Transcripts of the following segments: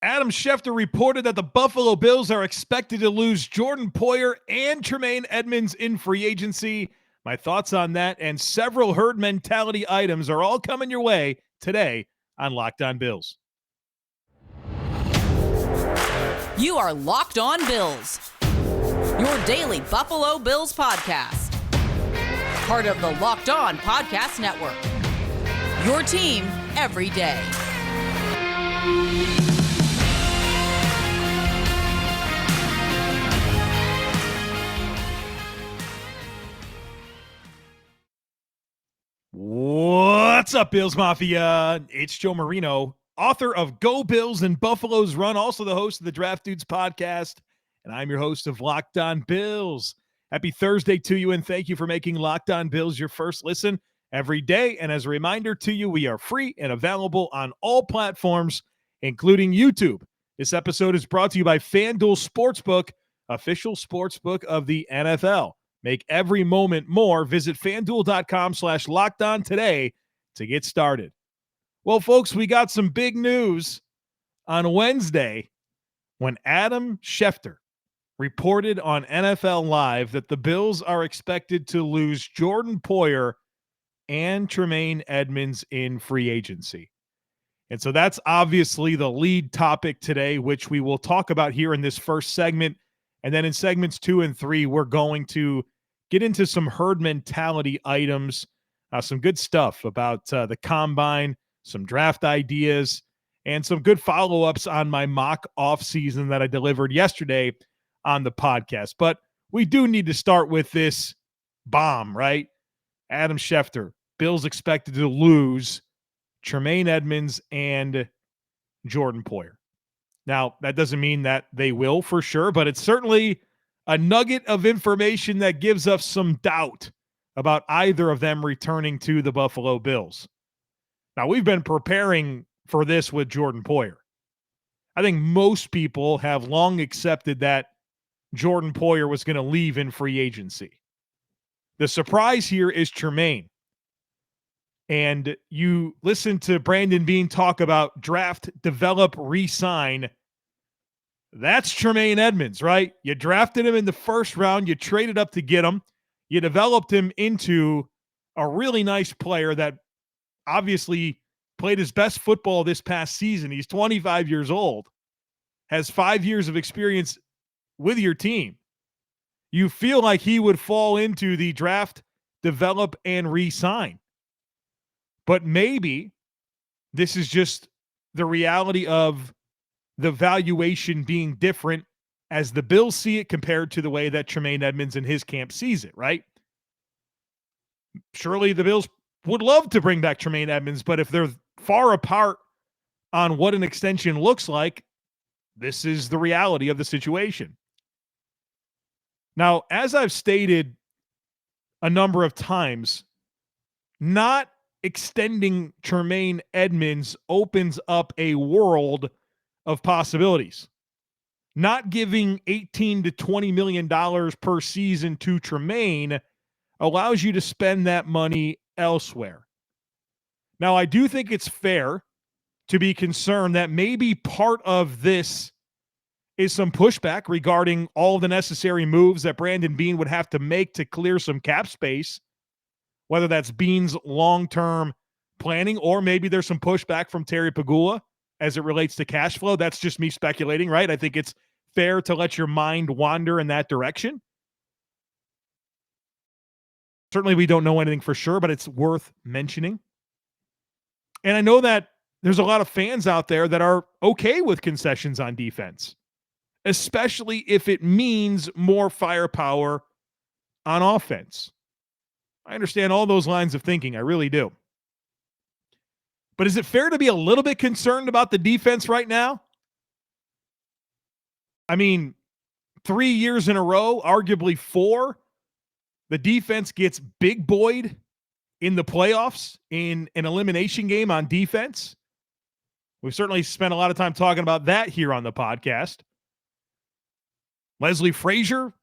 Adam Schefter reported that the Buffalo Bills are expected to lose Jordan Poyer and Tremaine Edmunds in free agency. My thoughts on that and several herd mentality items are all coming your way today on Locked On Bills. You are Locked On Bills, your daily Buffalo Bills podcast. Part of the Locked On Podcast Network, your team every day. What's up, Bills Mafia? It's Joe Marino, author of Go Bills and Buffalo's Run, also the host of the Draft Dudes podcast, and I'm your host of Locked On Bills. Happy Thursday to you, and thank you for making Locked On Bills your first listen every day. And as a reminder to you, we are free and available on all platforms, including YouTube. This episode is brought to you by FanDuel Sportsbook, official sportsbook of the NFL. Make every moment more. Visit FanDuel.com/lockedon today to get started. Well, folks, we got some big news on Wednesday when Adam Schefter reported on NFL Live that the Bills are expected to lose Jordan Poyer and Tremaine Edmunds in free agency. And so that's obviously the lead topic today, which we will talk about here in this first segment. And then in segments 2 and 3, we're going to get into some herd mentality items, some good stuff about the combine, some draft ideas, and some good follow-ups on my mock offseason that I delivered yesterday on the podcast. But we do need to start with this bomb, right? Adam Schefter, Bills expected to lose Tremaine Edmunds and Jordan Poyer. Now, that doesn't mean that they will for sure, but it's certainly a nugget of information that gives us some doubt about either of them returning to the Buffalo Bills. Now, we've been preparing for this with Jordan Poyer. I think most people have long accepted that Jordan Poyer was going to leave in free agency. The surprise here is Tremaine. And you listen to Brandon Beane talk about draft, develop, re-sign. That's Tremaine Edmunds, right? You drafted him in the first round. You traded up to get him. You developed him into a really nice player that obviously played his best football this past season. He's 25 years old, has 5 years of experience with your team. You feel like he would fall into the draft, develop, and re-sign. But maybe this is just the reality of the valuation being different as the Bills see it compared to the way that Tremaine Edmunds and his camp sees it, right? Surely the Bills would love to bring back Tremaine Edmunds, but if they're far apart on what an extension looks like, this is the reality of the situation. Now, as I've stated a number of times, not extending Tremaine Edmunds opens up a world of possibilities. Not giving $18 to $20 million per season to Tremaine allows you to spend that money elsewhere. Now, I do think it's fair to be concerned that maybe part of this is some pushback regarding all the necessary moves that Brandon Beane would have to make to clear some cap space, whether that's Beane's long-term planning or maybe there's some pushback from Terry Pegula as it relates to cash flow. That's just me speculating, right? I think it's fair to let your mind wander in that direction. Certainly we don't know anything for sure, but it's worth mentioning. And I know that there's a lot of fans out there that are okay with concessions on defense, especially if it means more firepower on offense. I understand all those lines of thinking. I really do. But is it fair to be a little bit concerned about the defense right now? I mean, 3 years in a row, arguably 4, the defense gets big boyed in the playoffs in an elimination game on defense. We've certainly spent a lot of time talking about that here on the podcast. Leslie Frazier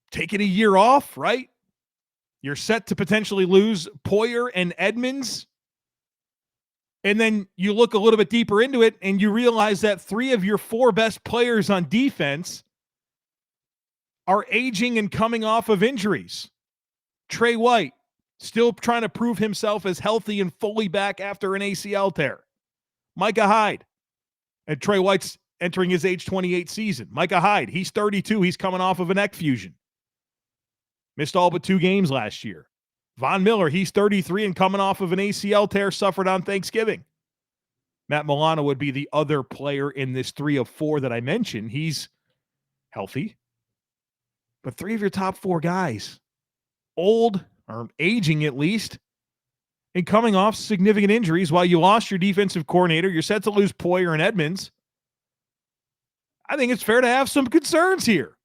taking a year off, right? You're set to potentially lose Poyer and Edmunds. And then you look a little bit deeper into it and you realize that 3 of your 4 best players on defense are aging and coming off of injuries. Trey White, still trying to prove himself as healthy and fully back after an ACL tear. Micah Hyde, and Trey White's entering his age 28 season. Micah Hyde, he's 32. He's coming off of a neck fusion. Missed all but 2 games last year. Von Miller, he's 33 and coming off of an ACL tear suffered on Thanksgiving. Matt Milano would be the other player in this 3 of 4 that I mentioned. He's healthy. But 3 of your top 4 guys, old or aging at least, and coming off significant injuries while you lost your defensive coordinator. You're set to lose Poyer and Edmunds. I think it's fair to have some concerns here.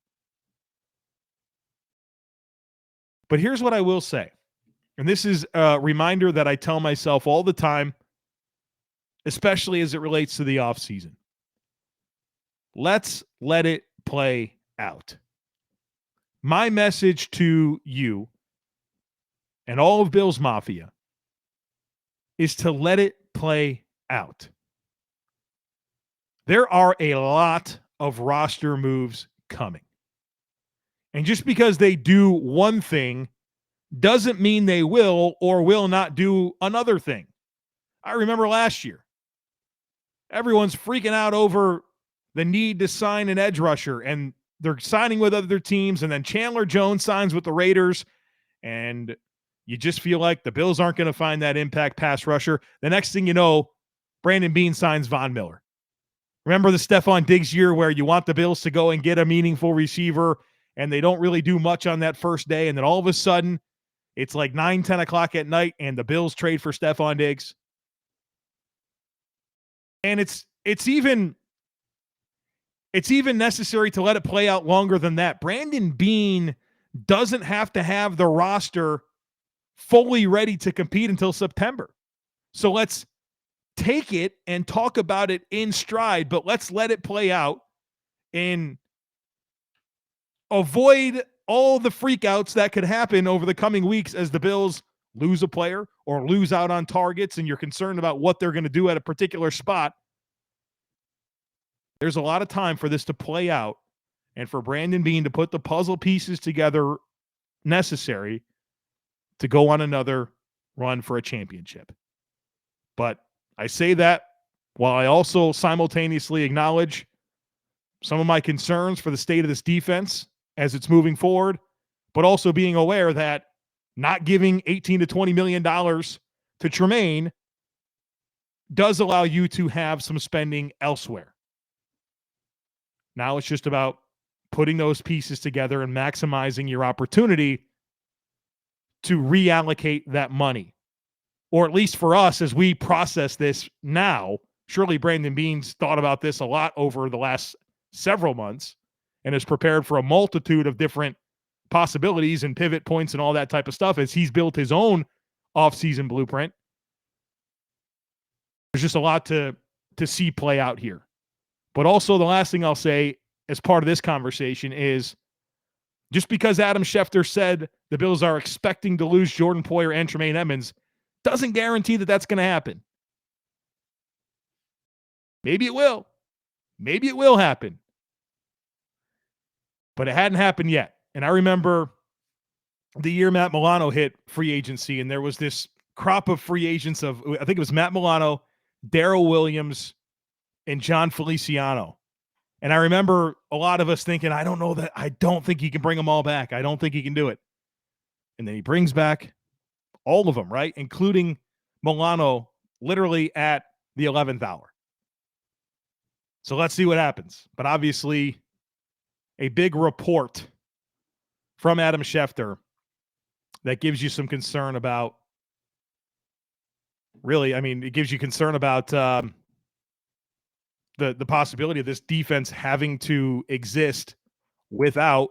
But here's what I will say. And this is a reminder that I tell myself all the time, especially as it relates to the offseason. Let's let it play out. My message to you and all of Bills Mafia is to let it play out. There are a lot of roster moves coming. And just because they do one thing doesn't mean they will or will not do another thing. I remember last year, everyone's freaking out over the need to sign an edge rusher, and they're signing with other teams, and then Chandler Jones signs with the Raiders, and you just feel like the Bills aren't going to find that impact pass rusher. The next thing you know, Brandon Beane signs Von Miller. Remember the Stephon Diggs year where you want the Bills to go and get a meaningful receiver, and they don't really do much on that first day, and then all of a sudden, it's like 9, 10 o'clock at night, and the Bills trade for Stephon Diggs. And it's even necessary to let it play out longer than that. Brandon Beane doesn't have to have the roster fully ready to compete until September. So let's take it and talk about it in stride, but let's let it play out and avoid all the freakouts that could happen over the coming weeks as the Bills lose a player or lose out on targets and you're concerned about what they're going to do at a particular spot. There's a lot of time for this to play out and for Brandon Beane to put the puzzle pieces together necessary to go on another run for a championship. But I say that while I also simultaneously acknowledge some of my concerns for the state of this defense as it's moving forward, but also being aware that not giving $18 to $20 million to Tremaine does allow you to have some spending elsewhere. Now it's just about putting those pieces together and maximizing your opportunity to reallocate that money. Or at least for us, as we process this now, surely Brandon Beane's thought about this a lot over the last several months and is prepared for a multitude of different possibilities and pivot points and all that type of stuff as he's built his own offseason blueprint. There's just a lot to see play out here. But also the last thing I'll say as part of this conversation is just because Adam Schefter said the Bills are expecting to lose Jordan Poyer and Tremaine Edmunds doesn't guarantee that that's going to happen. Maybe it will. Maybe it will happen. But it hadn't happened yet. And I remember the year Matt Milano hit free agency, and there was this crop of free agents of, I think it was Matt Milano, Darrell Williams, and John Feliciano. And I remember a lot of us thinking, I don't think he can bring them all back. I don't think he can do it. And then he brings back all of them, right? Including Milano literally at the 11th hour. So let's see what happens. But obviously, a big report from Adam Schefter that gives you some concern about, really, I mean, it gives you concern about the possibility of this defense having to exist without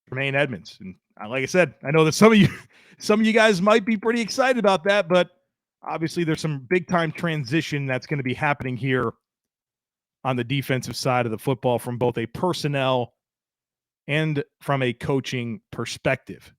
Tremaine Edmunds. And like I said, I know that some of you guys might be pretty excited about that, but obviously there's some big time transition that's going to be happening here on the defensive side of the football from both a personnel and from a coaching perspective.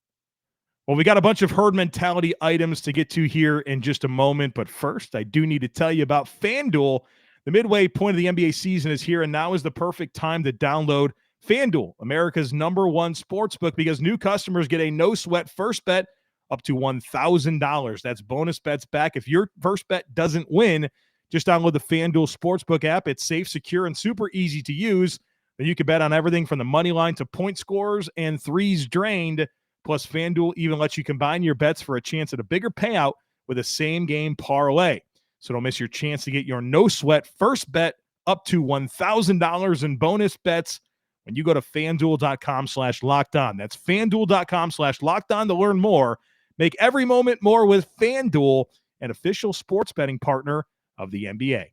Well, we got a bunch of herd mentality items to get to here in just a moment. But first, I do need to tell you about FanDuel. The midway point of the NBA season is here, and now is the perfect time to download FanDuel, America's #1 sportsbook, because new customers get a no-sweat first bet up to $1,000. That's bonus bets back if your first bet doesn't win. Just download the FanDuel Sportsbook app. It's safe, secure, and super easy to use. Then you can bet on everything from the money line to point scores and threes drained. Plus, FanDuel even lets you combine your bets for a chance at a bigger payout with a same-game parlay. So don't miss your chance to get your no-sweat first bet up to $1,000 in bonus bets when you go to FanDuel.com/lockedon. That's FanDuel.com/lockedon to learn more. Make every moment more with FanDuel, an official sports betting partner of the NBA.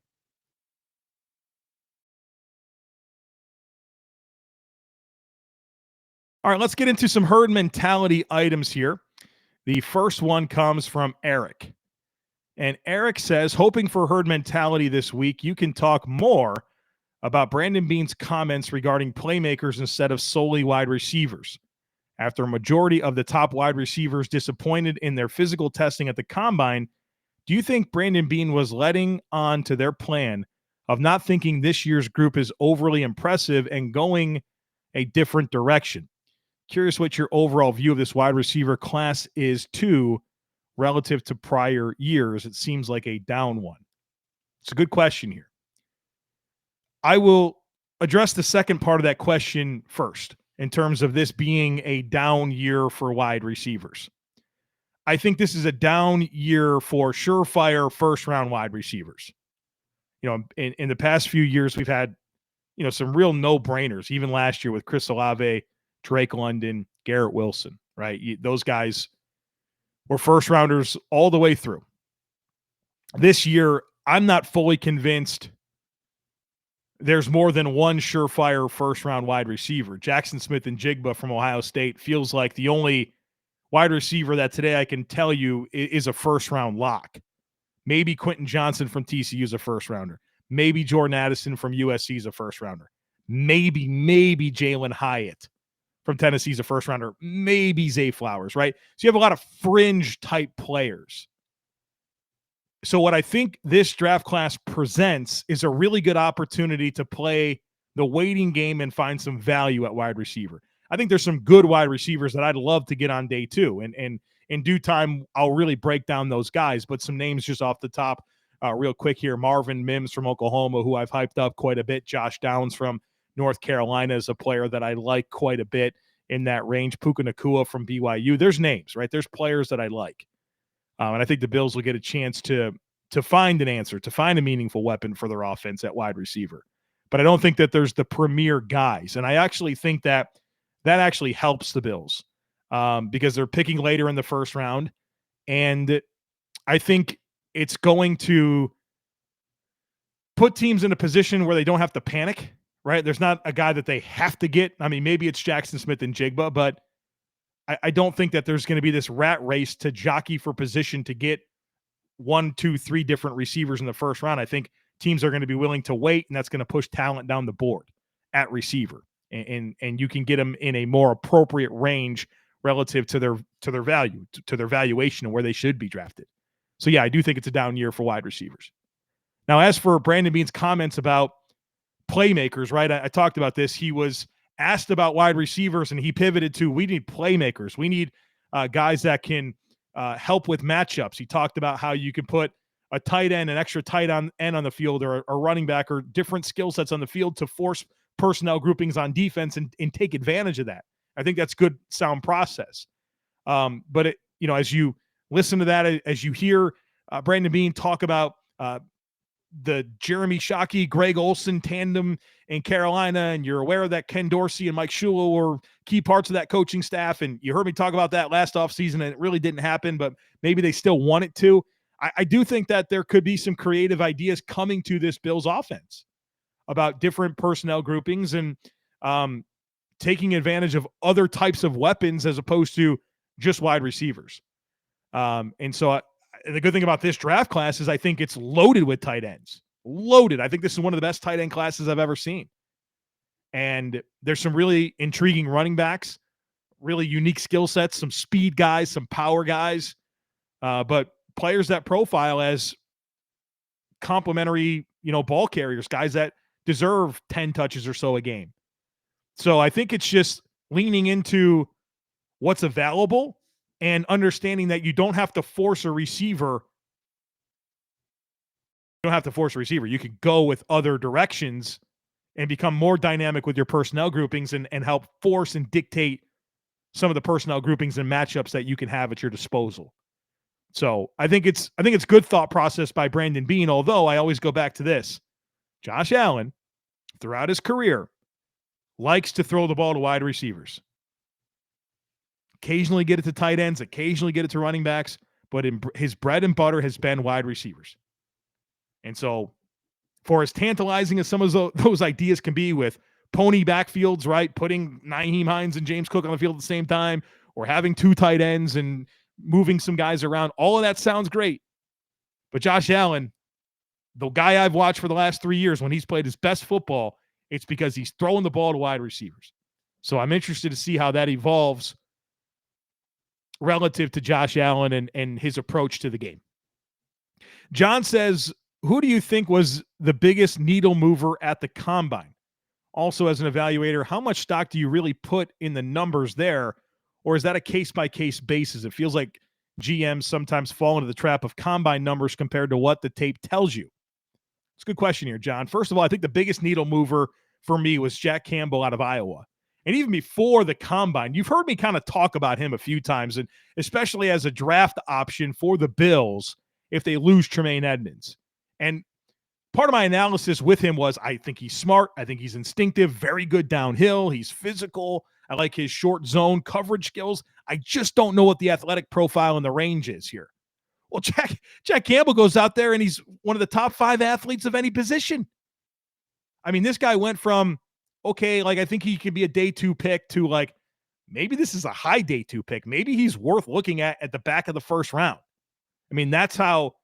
All right, let's get into some herd mentality items here. The first one comes from Eric. And Eric says, hoping for herd mentality this week, you can talk more about Brandon Beane's comments regarding playmakers instead of solely wide receivers. After a majority of the top wide receivers disappointed in their physical testing at the combine, do you think Brandon Beane was letting on to their plan of not thinking this year's group is overly impressive and going a different direction? Curious what your overall view of this wide receiver class is, too, relative to prior years. It seems like a down one. It's a good question here. I will address the second part of that question first, in terms of this being a down year for wide receivers. I think this is a down year for surefire first-round wide receivers. You know, in the past few years, we've had, you know, some real no-brainers, even last year with Chris Olave, Drake London, Garrett Wilson, right? Those guys were first-rounders all the way through. This year, I'm not fully convinced there's more than one surefire first-round wide receiver. Jackson Smith-Njigba from Ohio State feels like the only wide receiver that today I can tell you is a first-round lock. Maybe Quentin Johnson from TCU is a first-rounder. Maybe Jordan Addison from USC is a first-rounder. Maybe Jalen Hyatt from Tennessee is a first-rounder. Maybe Zay Flowers, right? So you have a lot of fringe-type players. So what I think this draft class presents is a really good opportunity to play the waiting game and find some value at wide receiver. I think there's some good wide receivers that I'd love to get on day two. And in due time, I'll really break down those guys. But some names just off the top real quick here. Marvin Mims from Oklahoma, who I've hyped up quite a bit. Josh Downs from North Carolina is a player that I like quite a bit in that range. Puka Nacua from BYU. There's names, right? There's players that I like. And I think the Bills will get a chance to find an answer, to find a meaningful weapon for their offense at wide receiver. But I don't think that there's the premier guys. And I actually think that actually helps the Bills because they're picking later in the first round. And I think it's going to put teams in a position where they don't have to panic, right? There's not a guy that they have to get. I mean, maybe it's Jackson Smith-Njigba, but I don't think that there's going to be this rat race to jockey for position to get 1, 2, 3 different receivers in the first round. I think teams are going to be willing to wait, and that's going to push talent down the board at receiver. And you can get them in a more appropriate range relative to their value, to their valuation and where they should be drafted. So yeah, I do think it's a down year for wide receivers. Now, as for Brandon Beane's comments about playmakers, right? I talked about this. He was asked about wide receivers, and he pivoted to, we need playmakers. We need guys that can help with matchups. He talked about how you can put a tight end, an extra tight end on the field, or a running back, or different skill sets on the field to force personnel groupings on defense and take advantage of that. I think that's good, sound process. But as you listen to that, as you hear Brandon Beane talk about the Jeremy Shockey, Greg Olsen tandem in Carolina, and you're aware that Ken Dorsey and Mike Shula were key parts of that coaching staff, and you heard me talk about that last offseason, and it really didn't happen, but maybe they still want it to. I do think that there could be some creative ideas coming to this Bills offense about different personnel groupings and taking advantage of other types of weapons as opposed to just wide receivers. And so the good thing about this draft class is I think it's loaded with tight ends. Loaded. I think this is one of the best tight end classes I've ever seen. And there's some really intriguing running backs, really unique skill sets, some speed guys, some power guys, but players that profile as complementary, ball carriers, guys that deserve 10 touches or so a game. So I think it's just leaning into what's available and understanding that you don't have to force a receiver. You don't have to force a receiver. You could go with other directions and become more dynamic with your personnel groupings and help force and dictate some of the personnel groupings and matchups that you can have at your disposal. So I think it's good thought process by Brandon Beane, although I always go back to this. Josh Allen, throughout his career, likes to throw the ball to wide receivers. Occasionally get it to tight ends, occasionally get it to running backs, but his bread and butter has been wide receivers. And so for as tantalizing as some of those ideas can be with pony backfields, right, putting Nyheim Hines and James Cook on the field at the same time, or having two tight ends and moving some guys around, all of that sounds great. But Josh Allen, the guy I've watched for the last 3 years, when he's played his best football, it's because he's throwing the ball to wide receivers. So I'm interested to see how that evolves relative to Josh Allen and his approach to the game. John says, who do you think was the biggest needle mover at the combine? Also, as an evaluator, how much stock do you really put in the numbers there? Or is that a case-by-case basis? It feels like GMs sometimes fall into the trap of combine numbers compared to what the tape tells you. It's a good question here, John. First of all, I think the biggest needle mover for me was Jack Campbell out of Iowa. And even before the combine, you've heard me kind of talk about him a few times, and especially as a draft option for the Bills if they lose Tremaine Edmunds. And part of my analysis with him was I think he's smart. I think he's instinctive, very good downhill. He's physical. I like his short zone coverage skills. I just don't know what the athletic profile and the range is here. Well, Jack Campbell goes out there and he's one of the top 5 athletes of any position. I mean, this guy went from, okay, like I think he could be a day 2 pick to like, maybe this is a high day 2 pick. Maybe he's worth looking at the back of the first round. I mean, that's how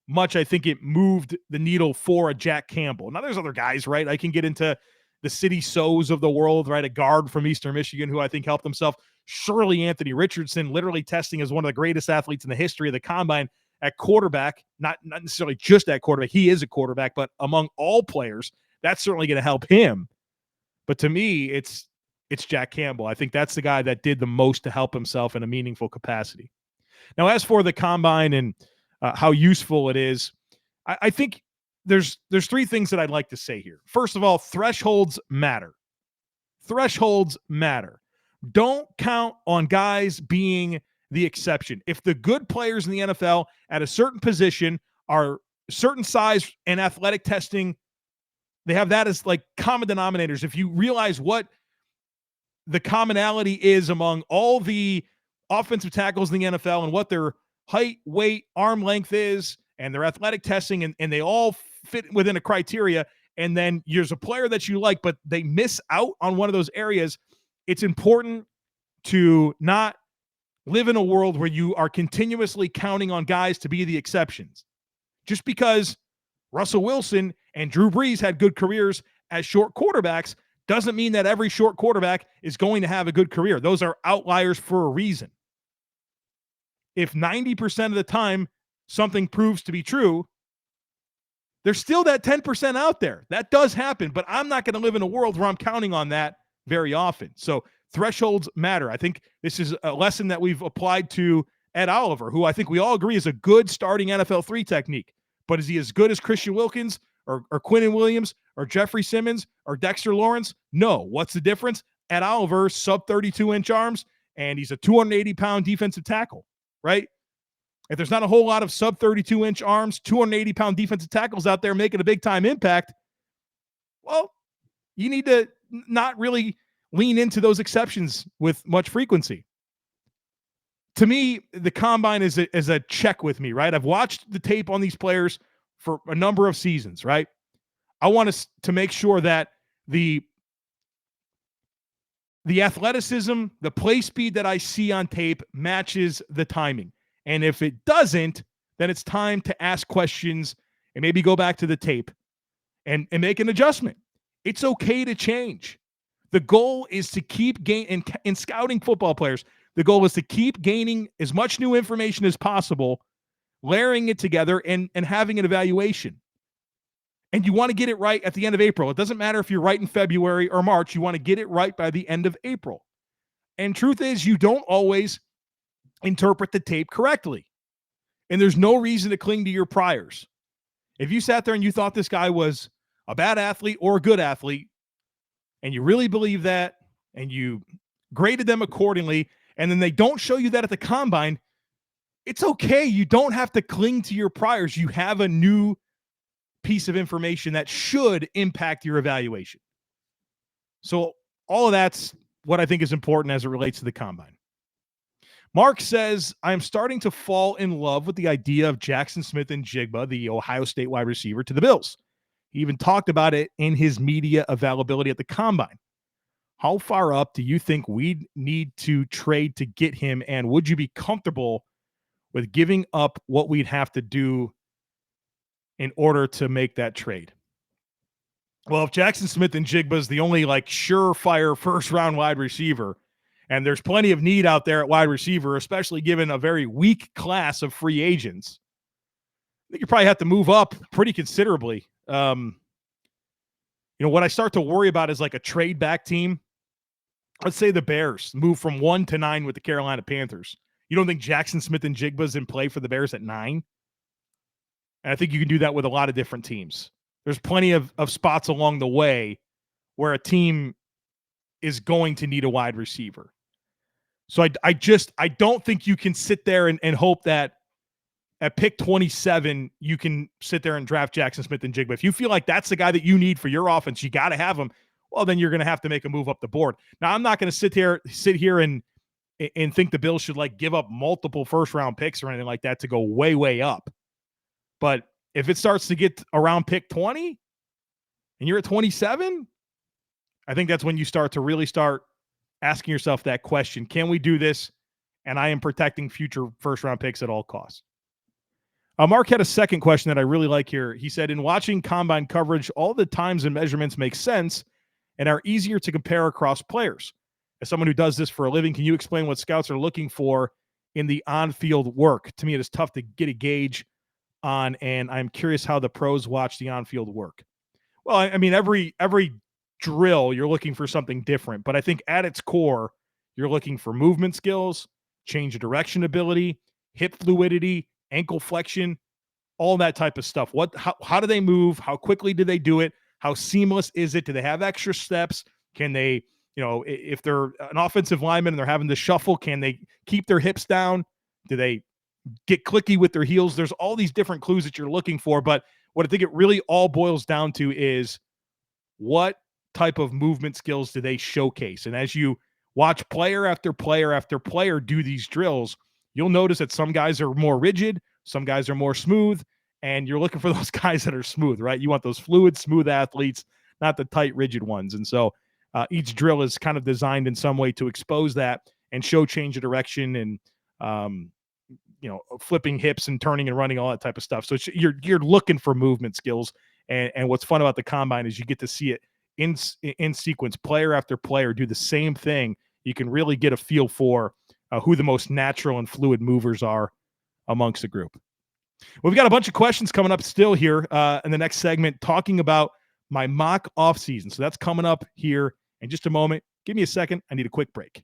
much I think it moved the needle for a Jack Campbell. Now there's other guys, right? I can get into the City So's of the world, right? A guard from Eastern Michigan who I think helped himself. Surely Anthony Richardson, literally testing as one of the greatest athletes in the history of the combine at quarterback, not necessarily just at quarterback. He is a quarterback, but among all players, that's certainly going to help him. But to me, it's Jack Campbell. I think that's the guy that did the most to help himself in a meaningful capacity. Now, as for the combine and how useful it is, I think there's 3 things that I'd like to say here. First of all, thresholds matter. Thresholds matter. Don't count on guys being the exception. If the good players in the NFL at a certain position are certain size and athletic testing, they have that as like common denominators. If you realize what the commonality is among all the offensive tackles in the NFL and what their height, weight, arm length is, and their athletic testing, and they all fit within a criteria, and then there's a player that you like, but they miss out on one of those areas, it's important to not live in a world where you are continuously counting on guys to be the exceptions. Just because Russell Wilson and Drew Brees had good careers as short quarterbacks doesn't mean that every short quarterback is going to have a good career. Those are outliers for a reason. If 90% of the time something proves to be true, there's still that 10% out there. That does happen, but I'm not going to live in a world where I'm counting on that very often. So thresholds matter. I think this is a lesson that we've applied to Ed Oliver, who I think we all agree is a good starting NFL 3 technique. But is he as good as Christian Wilkins or Quinnen Williams or Jeffrey Simmons or Dexter Lawrence? No. What's the difference? Ed Oliver, sub 32-inch arms, and he's a 280-pound defensive tackle, right? If there's not a whole lot of sub 32-inch arms, 280-pound defensive tackles out there making a big-time impact, well, you need to not really lean into those exceptions with much frequency. To me, the combine is a check with me, right? I've watched the tape on these players for a number of seasons, right? I want to make sure that the athleticism, the play speed that I see on tape matches the timing. And if it doesn't, then it's time to ask questions and maybe go back to the tape and make an adjustment. It's okay to change. The goal is to keep in scouting football players. The goal is to keep gaining as much new information as possible, layering it together and having an evaluation. And you want to get it right at the end of April. It doesn't matter if you're right in February or March. You want to get it right by the end of April. And truth is, you don't always interpret the tape correctly. And there's no reason to cling to your priors. If you sat there and you thought this guy was a bad athlete or a good athlete, and you really believe that, and you graded them accordingly, and then they don't show you that at the combine, it's okay. You don't have to cling to your priors. You have a new piece of information that should impact your evaluation. So all of that's what I think is important as it relates to the combine. Mark says, I'm starting to fall in love with the idea of Jackson Smith-Njigba, the Ohio State wide receiver, to the Bills. He even talked about it in his media availability at the combine. How far up do you think we need to trade to get him? And would you be comfortable with giving up what we'd have to do in order to make that trade? Well, if Jackson Smith-Njigba is the only surefire first-round wide receiver, and there's plenty of need out there at wide receiver, especially given a very weak class of free agents, I think you probably have to move up pretty considerably. What I start to worry about is a trade back team. Let's say the Bears move from 1 to 9 with the Carolina Panthers. You don't think Jackson Smith-Njigba is in play for the Bears at 9? And I think you can do that with a lot of different teams. There's plenty of spots along the way where a team is going to need a wide receiver. So I don't think you can sit there and hope that at pick 27, you can sit there and draft Jackson Smith-Njigba. If you feel like that's the guy that you need for your offense, you got to have him. Well, then you're going to have to make a move up the board. Now, I'm not going to sit here and think the Bills should give up multiple first-round picks or anything like that to go way, way up. But if it starts to get around pick 20 and you're at 27, I think that's when you start to really start asking yourself that question. Can we do this? And I am protecting future first-round picks at all costs. Mark had a second question that I really like here. He said, in watching combine coverage, all the times and measurements make sense and are easier to compare across players. As someone who does this for a living, can you explain what scouts are looking for in the on-field work? To me, it is tough to get a gauge on, and I'm curious how the pros watch the on-field work. Well, I mean, every drill, you're looking for something different, but I think at its core, you're looking for movement skills, change of direction ability, hip fluidity, ankle flexion, all that type of stuff. How do they move? How quickly do they do it? How seamless is it? Do they have extra steps? Can they, if they're an offensive lineman and they're having to shuffle, can they keep their hips down? Do they get clicky with their heels? There's all these different clues that you're looking for, but what I think it really all boils down to is what type of movement skills do they showcase? And as you watch player after player after player do these drills, you'll notice that some guys are more rigid, some guys are more smooth, and you're looking for those guys that are smooth, right? You want those fluid, smooth athletes, not the tight, rigid ones. And so each drill is kind of designed in some way to expose that and show change of direction and, flipping hips and turning and running, all that type of stuff. So you're looking for movement skills. And what's fun about the combine is you get to see it in sequence, player after player do the same thing. You can really get a feel for who the most natural and fluid movers are amongst the group. We've got a bunch of questions coming up still here in the next segment, talking about my mock offseason. So that's coming up here in just a moment. Give me a second. I need a quick break.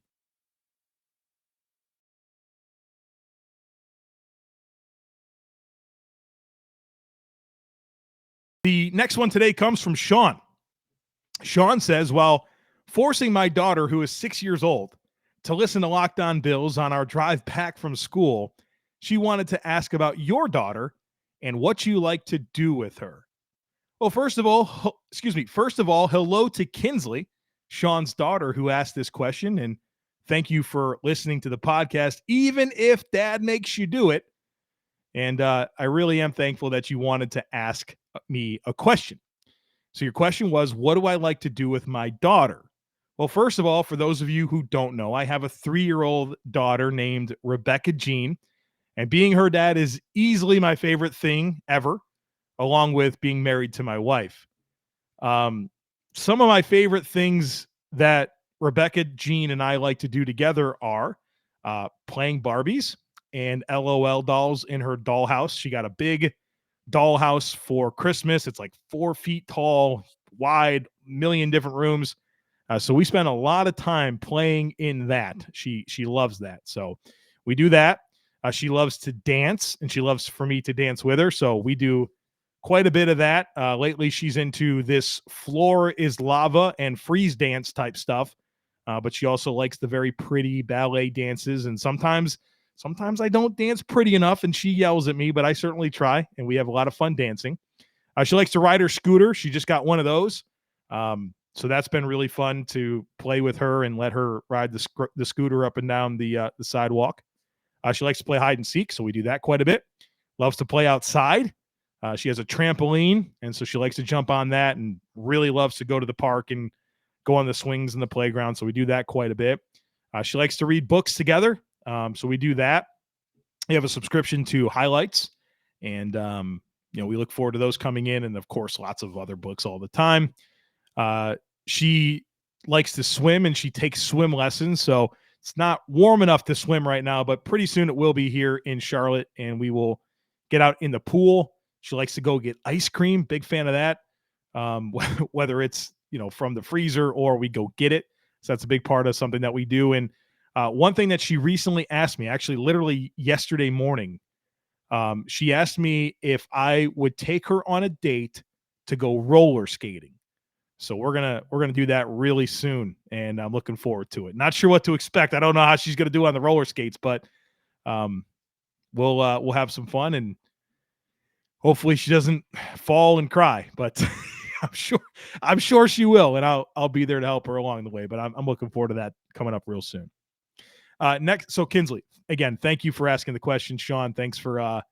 The next one today comes from Sean. Sean says, while forcing my daughter, who is 6 years old, to listen to Locked On Bills on our drive back from school, she wanted to ask about your daughter and what you like to do with her. Well, first of all, hello to Kinsley, Sean's daughter, who asked this question, and thank you for listening to the podcast, even if Dad makes you do it. And I really am thankful that you wanted to ask me a question. So your question was, what do I like to do with my daughter? Well, first of all, for those of you who don't know, I have a 3-year-old daughter named Rebecca Jean, and being her dad is easily my favorite thing ever, along with being married to my wife. Some of my favorite things that Rebecca, Jean, and I like to do together are playing Barbies and LOL dolls in her dollhouse. She got a big dollhouse for Christmas. It's like 4 feet tall, wide, million different rooms. So we spend a lot of time playing in that. She loves that. So we do that. She loves to dance, and she loves for me to dance with her. So we do quite a bit of that. Lately, she's into this floor is lava and freeze dance type stuff. But she also likes the very pretty ballet dances. And sometimes I don't dance pretty enough, and she yells at me, but I certainly try, and we have a lot of fun dancing. She likes to ride her scooter. She just got one of those. So that's been really fun to play with her and let her ride the scooter up and down the sidewalk. She likes to play hide and seek, so we do that quite a bit. Loves to play outside. She has a trampoline, and so she likes to jump on that and really loves to go to the park and go on the swings in the playground, so we do that quite a bit. She likes to read books together, so we do that. We have a subscription to Highlights, and we look forward to those coming in, and of course, lots of other books all the time. She likes to swim, and she takes swim lessons, so it's not warm enough to swim right now, but pretty soon it will be here in Charlotte, and we will get out in the pool. She likes to go get ice cream. Big fan of that. Whether it's, from the freezer or we go get it. So that's a big part of something that we do. And one thing that she recently asked me, actually literally yesterday morning, she asked me if I would take her on a date to go roller skating. So we're gonna do that really soon, and I'm looking forward to it. Not sure what to expect. I don't know how she's gonna do on the roller skates, but we'll have some fun, and hopefully she doesn't fall and cry. But I'm sure she will, and I'll be there to help her along the way. But I'm looking forward to that coming up real soon. Next, so Kinsley, again, thank you for asking the question, Sean. Thanks for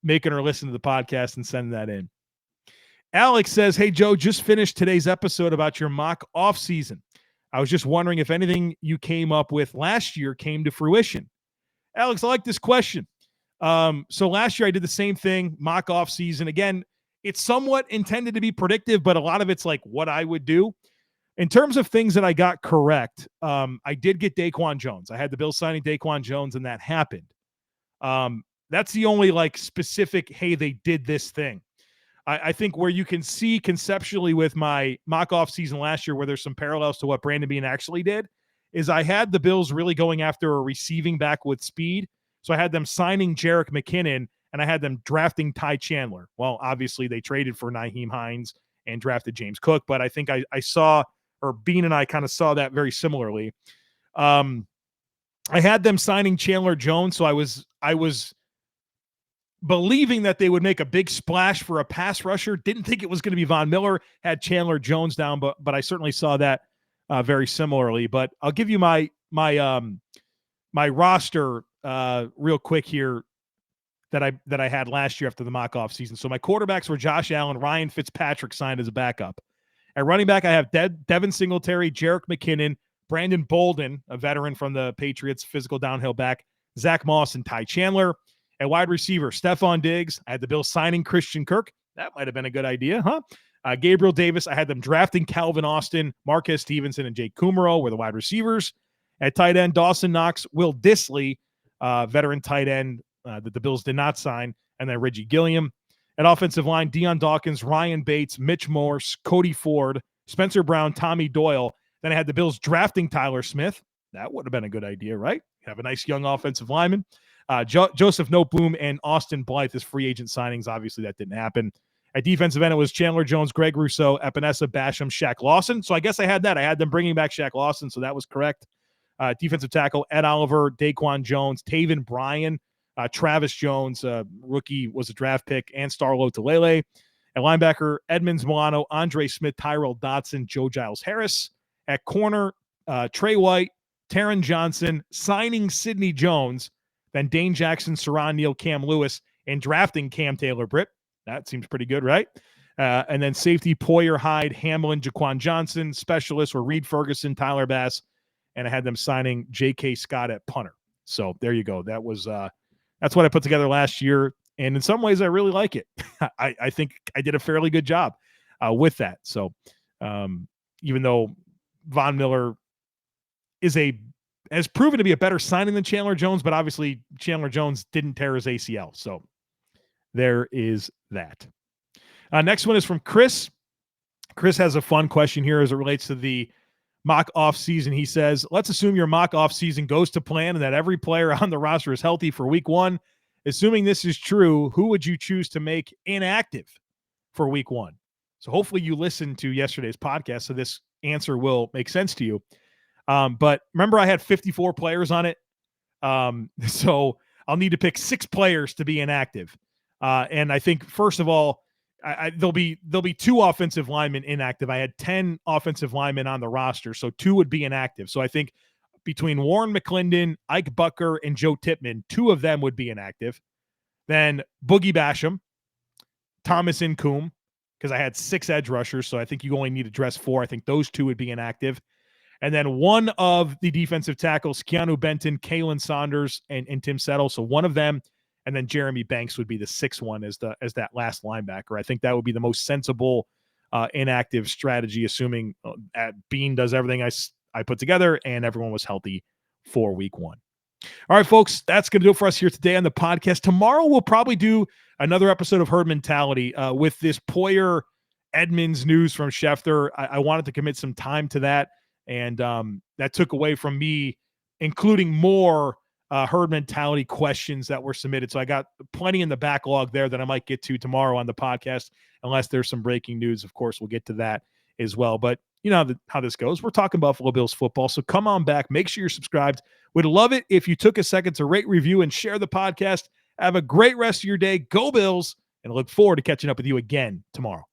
making her listen to the podcast and sending that in. Alex says, "Hey Joe, just finished today's episode about your mock off season. I was just wondering if anything you came up with last year came to fruition." Alex, I like this question. So last year I did the same thing, mock off season. Again, it's somewhat intended to be predictive, but a lot of it's like what I would do. In terms of things that I got correct, I did get Daquan Jones. I had the Bills signing Daquan Jones, and that happened. That's the only specific, hey, they did this thing. I think where you can see conceptually with my mock off season last year, where there's some parallels to what Brandon Beane actually did, is I had the Bills really going after a receiving back with speed. So I had them signing Jerick McKinnon, and I had them drafting Ty Chandler. Well, obviously they traded for Nyheim Hines and drafted James Cook, but I think I saw, or Beane and I kind of saw that very similarly. I had them signing Chandler Jones, so I was believing that they would make a big splash for a pass rusher. Didn't think it was going to be Von Miller. Had Chandler Jones down, but I certainly saw that very similarly. But I'll give you my roster real quick here that I had last year after the mock off season. So my quarterbacks were Josh Allen, Ryan Fitzpatrick signed as a backup. At running back, I have Devin Singletary, Jerick McKinnon, Brandon Bolden, a veteran from the Patriots, physical downhill back, Zach Moss, and Ty Chandler. At wide receiver, Stephon Diggs. I had the Bills signing Christian Kirk. That might have been a good idea, huh? Gabriel Davis. I had them drafting Calvin Austin, Marquez Stevenson, and Jake Kumaro were the wide receivers. At tight end, Dawson Knox, Will Dissly, veteran tight end that the Bills did not sign, and then Reggie Gilliam. At offensive line, Deion Dawkins, Ryan Bates, Mitch Morse, Cody Ford, Spencer Brown, Tommy Doyle. Then I had the Bills drafting Tyler Smith. That would have been a good idea, right? Have a nice young offensive lineman. Joseph Noteboom and Austin Blythe as free agent signings. Obviously, that didn't happen. At defensive end, it was Chandler Jones, Greg Rousseau, Epinesa, Basham, Shaq Lawson. So I guess I had that. I had them bringing back Shaq Lawson, so that was correct. Defensive tackle, Ed Oliver, Daquan Jones, Taven Bryan, Travis Jones, rookie, was a draft pick, and Starlo Tulele. At linebacker, Edmunds, Milano, Andre Smith, Tyrell Dotson, Joe Giles Harris. At corner, Trey White, Taron Johnson, signing Sidney Jones, then Dane Jackson, Saron Neal, Cam Lewis, and drafting Cam Taylor-Britt. That seems pretty good, right? And then safety, Poyer, Hyde, Hamlin, Jaquan Johnson. Specialists were Reed Ferguson, Tyler Bass, and I had them signing J.K. Scott at punter. So there you go. That was that's what I put together last year, and in some ways I really like it. I think I did a fairly good job with that. So even though Von Miller has proven to be a better signing than Chandler Jones, but obviously Chandler Jones didn't tear his ACL. So there is that. Next one is from Chris. Chris has a fun question here as it relates to the mock off season. He says, let's assume your mock off season goes to plan and that every player on the roster is healthy for week 1. Assuming this is true, who would you choose to make inactive for week 1? So hopefully you listened to yesterday's podcast, so this answer will make sense to you. But remember, I had 54 players on it. So I'll need to pick 6 players to be inactive. And I think, first of all, there'll be 2 offensive linemen inactive. I had 10 offensive linemen on the roster, so 2 would be inactive. So I think between Warren McClendon, Ike Bucker, and Joe Tippmann, 2 of them would be inactive. Then Boogie Basham, Thomas Incoom, because I had 6 edge rushers, so I think you only need to dress 4. I think those 2 would be inactive. And then one of the defensive tackles, Keanu Benton, Kalen Saunders, and Tim Settle. So one of them, and then Jeremy Banks would be the 6th one as that last linebacker. I think that would be the most sensible inactive strategy, assuming Bean does everything I put together and everyone was healthy for week 1. All right, folks, that's going to do it for us here today on the podcast. Tomorrow we'll probably do another episode of Herd Mentality with this Poyer Edmunds news from Schefter. I wanted to commit some time to that. And that took away from me including more Herd Mentality questions that were submitted. So I got plenty in the backlog there that I might get to tomorrow on the podcast, unless there's some breaking news. Of course, we'll get to that as well. But you know how this goes. We're talking Buffalo Bills football. So come on back. Make sure you're subscribed. Would love it if you took a second to rate, review, and share the podcast. Have a great rest of your day. Go Bills. And I look forward to catching up with you again tomorrow.